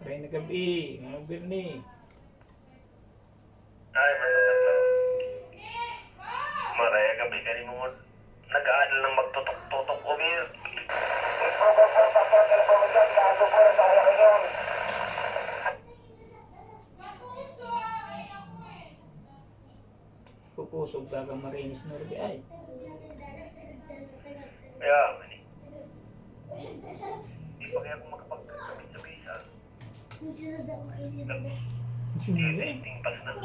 Kaya na gabi, mga birni. Ay, magandang maraya gabi ka rin mo. Nag-aaral ng magtutok-tutok o beer. Pupusog ka kang marinis na rin ay. Kaya, mani. Di pa kaya kung makapagkakabit sa bisa. Editing pas na.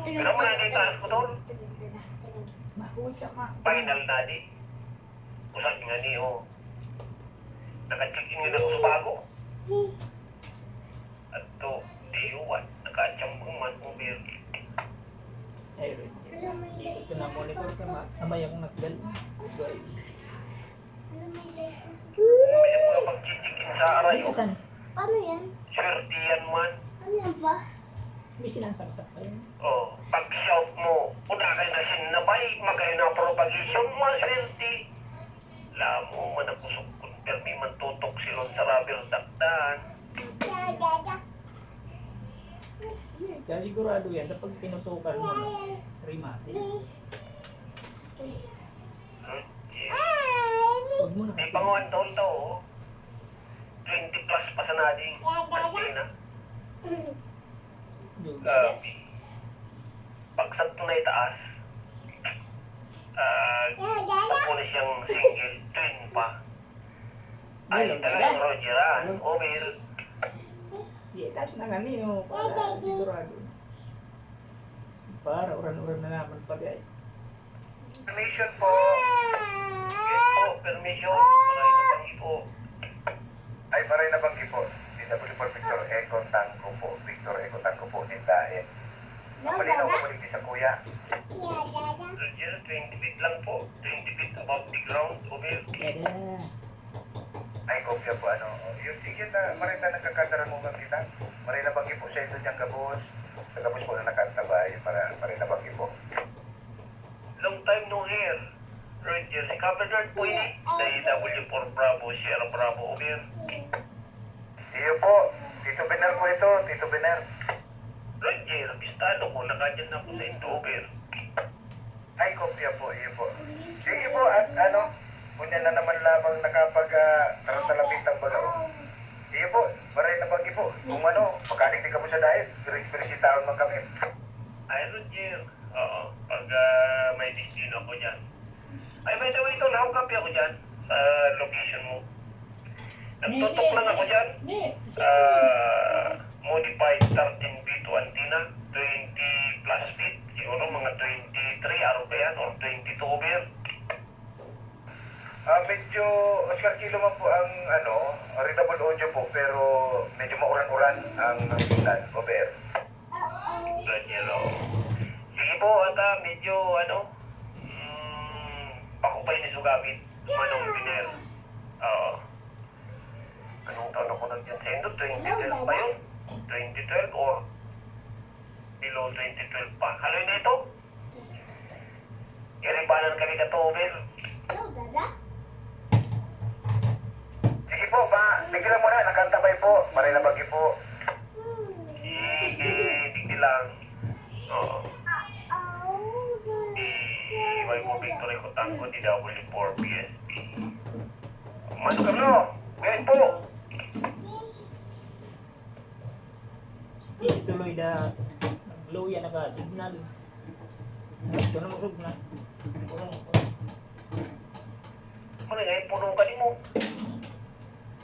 Pero mo na itaas ko doon. Mahuwi ka ma. Final na di. Usag nga ni o. Naka-check-in yun ako sa bago. At to, D1. Naka-champ man o beer. Ay, rin. Ito na monitor ka ma. Amay akong nagdal. Bye. May mga pag-check-in sa Ay, arayo. kasan? Paano yan? Swerte yan man. Ano yan pa? May sinasaksak pa yun. Oh, pag-shout mo, una kayo na sinabay, magayon na propagation mo, swerte. Lamo, manapusok kung permi man tutok silon sa rubber dakdan. Kaya sigurado yan, kapag tinutukan mo na, rimate. Huwag mo na Di kasi. pa nga taon to, 20 plus pa sa nading. Pagkiri na. Gabi. Pagsagto na itaas, tapo na siyang single, twin pa. Ay, talagang Rogeran, Omer. Di, taas na nga niyo. Para sigurado. Para uran-uran na naman pag ay. Permission po. Yes po, permission. Maray na bang ipo. Ay, maray na bang ipo. DW for Victor Eco Tango po. Victor Eco Tango po din dahil. Ang malinaw ko muli sa kuya. Roger, 20 feet lang po. 20 feet above the ground, Omer. Yada. Ay, kopya po ano. Yung sige na, maray na nagkakadaran mo bang kita. Maray na bang ipo sa ito diyang kabos. Sa kabos po na nakantabay. Maray na bang ipo. Long time no hear. Roger, si Governor po yun. W for Bravo, Sierra Bravo, Omer. Iyo po. Tito Bener po ito. Tito Bener. Roger, pistado ko. Nakadyan na po sa Indover. Ay, kopya po. Iyo po. Sige po. At ano. Kunya na naman lamang nakapag-karatalapitan ba na. Iyo po. Maray na bang ipo. Kung ano. Makanig din ka mo sa dahil. Pirisitaon man kami. Ay, Roger. Oo. Pag may destino ako dyan. Ay, by the way, ito, nakakapi ako dyan sa location mo. Nagtutok lang ako dyan. Ne, Modified 13B2 antenna, 20 plus feet. Siguro mga 23 araw ba yan or 22 over. Medyo, Oscar Kilo man po ang readable audio po, pero medyo mauran-uran ang signal, over. Roger, oo. Sige po, at medyo pakupay ni Sugabit, Manong Biner. Oo. Anong taon ako nandiyan sa Indo? 2012 pa yun? 2012 or below 2012 pa? Haloy na ito? Iribanan kami ka to, Over. No, dada? Sige po, tigilan mo na, nakantabay po, maray na bagi po. Sige, tigil lang. Oo. Iway mo Victory Cotango, DW4 PSP. Mano Carlo, ngayon po. di tuloy na nagluya na ka signal. Ito na masog na. Mano ngayon puno ka din mo.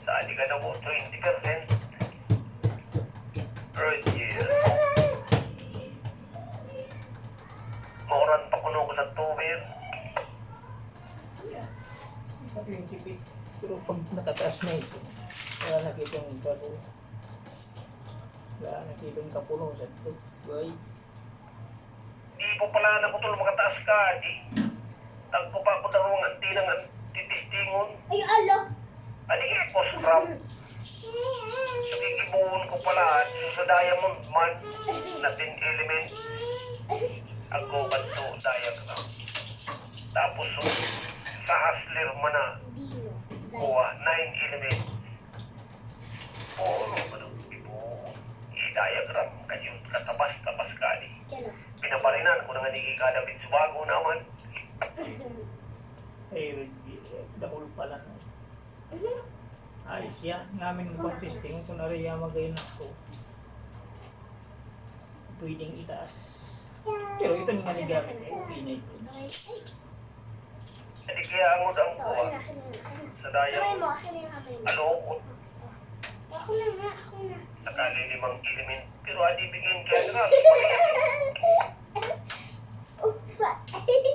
Saan di ka na po 20%. Roger. Mauran pa kuno ko sa tuber. Sa 20 feet. Pero pag nakataas na ito, wala nakita yung kapo. Wala nakita yung kapulo sa ito. Bye. Di po pala na ko tulong makataas ka. Di. Tagpo pa ako darong antinang titistingon. Ay, ala! Ano yung post-crop? So, kikibuhon ko pala sa diamond man na 10 element. Ako kanto diagram. Tapos sa hustler man na Dino. kuha 9 element. Puro man ang ibo. diagram. Kasi yung katabas-tabas ka di. Kaya Pinaparinan ko na nga nagkikadabit sa bago naman. Eh, dakul pala na. Ayos yan. Ngamin pang testing kung nariya magayon ako. Pwedeng itaas. Pero ito yung manigamit eh. Okay na ito. Hindi kaya ang udang ko Akin na, akin na. sa Kamay dayang mo, akin na yung kamay mo. alokot. Ako na nga, ako na. Nakalilimang element. Pero adi bigyan kaya nga. Oops.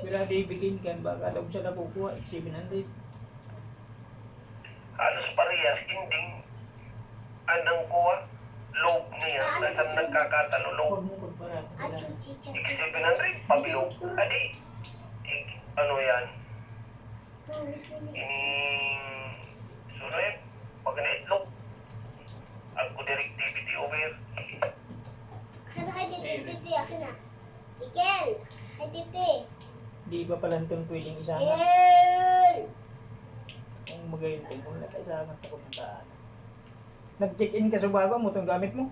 Pero di bigyan ka, baka daw siya nakukuha. 700. Halos parehas. Inding anang kuha. Lobe niya. Nasaan nagkakatalo lobe. Huwag mo magparang. Achuchi, Ik 700. Pabilog. Adi. Ano yan? Ini sunod. Pag na-itlog. Ako directivity over. Akin na kay Titi, akin na. Ikel, kay Titi. Di ba pala itong pwedeng isama? Ikel! Kung magayon ito, kung nakaisangan ako ng taan. Nag-check-in ka sa bago mo itong gamit mo?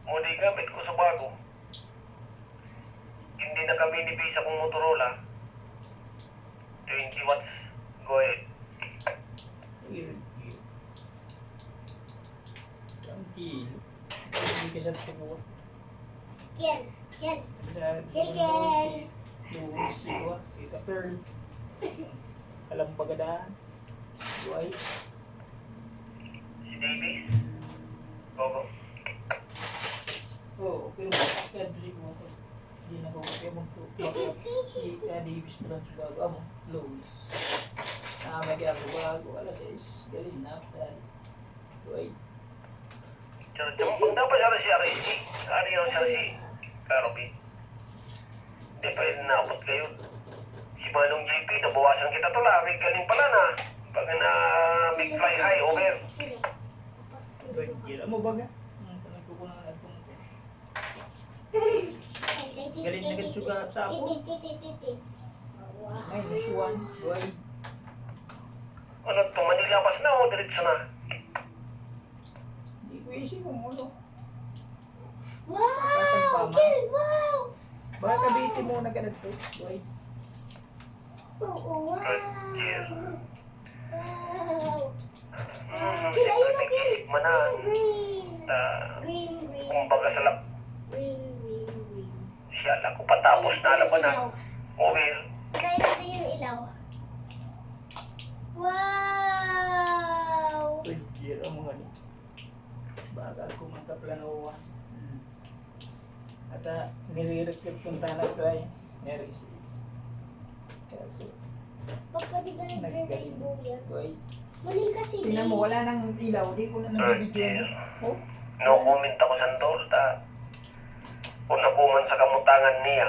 Muli gamit ko sa bago. Hindi na kami ni Bisa kong Motorola. 20 watts. Go ahead. Ang kilo. Hindi ka sa tubuhan. Ikel, Ikel. Kel! Luwis, iwa. Ika pearl. Kalampagadaan. Iway. Si Davis. Go. Oo, pero bakit si Kuwako? Hindi na ko kaya magtutuwa. Ika Davis pa lang sa bago. Amo, Luwis. Kaya ako bago. Alas 6. Galing na. Iway. Pag dapat siya siya rin si. Ano yun siya si Karobi. Hindi pa rin naabot kayo. Si Manong JP, nabawasan kita to lang. May galing pala na. Pag na big fly high over. Gira mo baga? Tanong ko na itong galing na suga sa ako. Titi. Minus 1. Iway. Ano to, Manilapas na o diretso na. Hindi ko isip kung ano. Wow! Ikel, wow! Baka kabiti mo na ganito. Iway. Oh, wow! Yes. Wow! Hindi Ikel, ko ayun na, Ikel! nagtitikman na. Green! Ah, Green. kumbaga sa lap. Green. Siya lang ko patapos na laban na. Over. Patayin natin yung ilaw. Wow! Uy, gira mo nga. Baka ako magkaplanowa. At nire-receive kong tanag try. Nire-receive. Kaso, Papa, di ba nagre-rainbow yan? uy. Mali kasi Tingnan mo, wala nang ilaw. Di ko na nabibigyan. Oh, No comment ako sa torta. Kung nakuman sa kamutangan niya.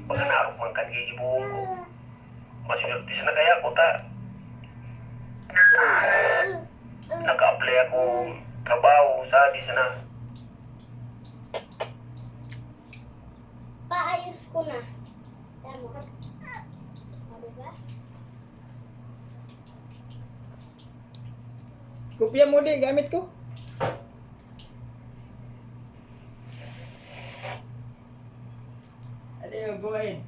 Pag naarok man kan gigibuong ko. Maswerte na kaya ko ta. Naka-apply ako trabaho sa Addis na. Paayos ko na. Tama. O, diba? kopya mo di, gamit ko. Adiyo, go ahead.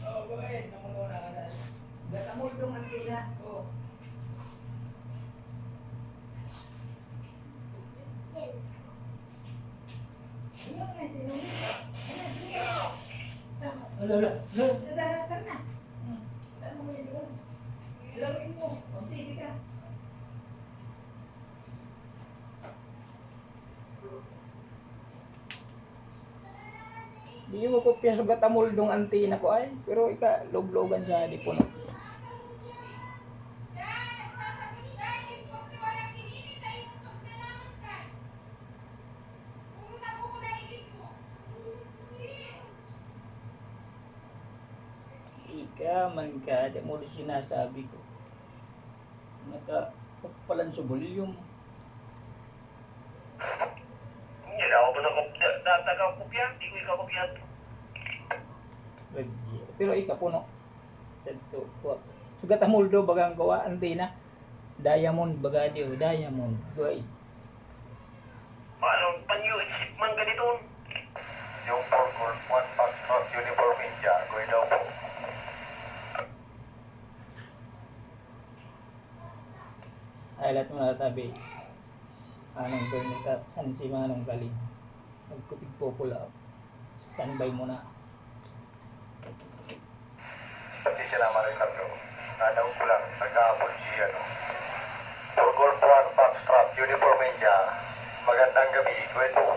Oh, go ahead. Namumuna ka na. Gatamol yung antena. Oh. Alala. No. Tara na. Saan mo yun doon? Laruin mo. Pag-TV ka. Di mo ko piyaso gatamol dong antena ko ay. Pero ika, log-logan siya di puno. yaman ka, di mo rin sinasabi ko. Nakapalan sa volume. Hindi na ako nakakopya. Hindi ko ikakopya. Pero ikaw puno. Sa ito, sugat ang muldo bagang gawa, antina. Diamond baga diyo, diamond. Guay. Paano panyo isip man ganito? Yung 4 gold, 1 foxtrot uniform India, gawin daw po. Highlight mo na tabi. Anong permita, san si Manong Galing. Magkutig po pula. Standby mo na. Pati siya naman rin tatlo. Nadaw ko lang, nag-aapon siya, no? 4 gold, 1 foxtrot uniform India. Magandang gabi, gawin po.